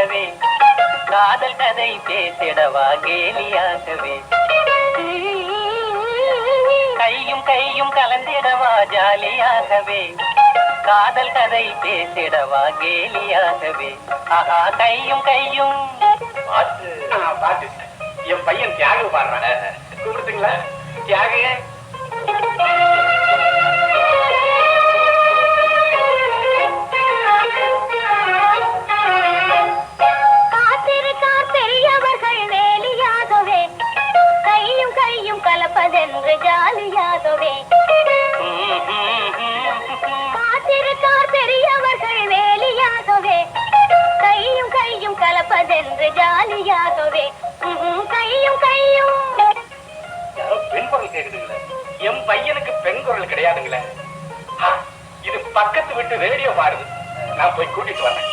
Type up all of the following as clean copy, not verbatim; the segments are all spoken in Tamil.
ஜாலியாகவே காதல் கதை பேசிடவா கேலியாகவே கையும் கையும் கலந்திடவா ஜாலியாகவே காதல் கதை பேசிடவா கேலியாகவே ஆஹா கையும் கையும் பாட்டு என் பையன் தியாக பாடுறான் கூப்பிடுங்களா தியாக கலப்பதென்று ஜாலியாகவே காத்திருக்கார் பெரியவர்கள் வேலியாகவே கையும் கையும் கலப்பதென்று ஜாலியாகவே கையும் கையும் பெண் குரல் கேக்குதுங்களே என் பையனுக்கு பெண் குரல் கிடையாதுங்களே இது பக்கத்து விட்டு ரேடியோ பாருது நான் போய் கூட்டிட்டு வரேன்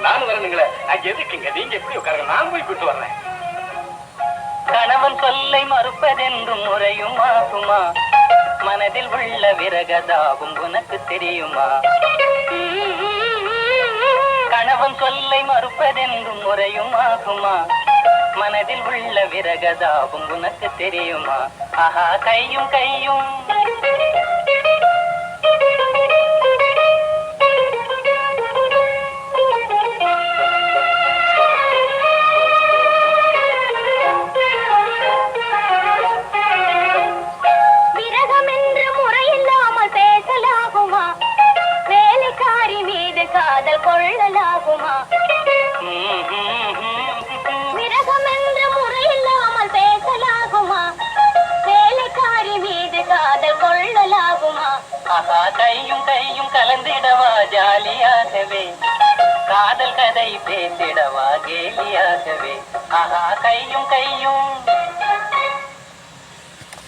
நானும் வரணுங்களே நான் எதுக்குங்க நீங்க எப்படி உட்காருங்க நான் போய் கூட்டிட்டு வரேன் கணவன் சொல்லை மறுப்பதென்றும் முறையும் ஆகுமா மனதில் உள்ள விரகதாவும் உனக்கு தெரியுமா கணவன் சொல்லை மறுப்பதென்றும் முறையும் ஆகுமா மனதில் உள்ள விரகதாவும் உனக்கு தெரியுமா ஆஹா கையும் கையும் காதல் கொள்ளலாகுமா விரகம் என்ற முறையில்லாமல் பேசலாகுமா வேலைக்காரி மீது காதல் கொள்ளலாகுமா ஆஹா கையும் கையும் கலந்திடவா ஜாலியாகவே காதல் கதை பேசிடவா கேலியாகவே ஆஹா கையும் கையும்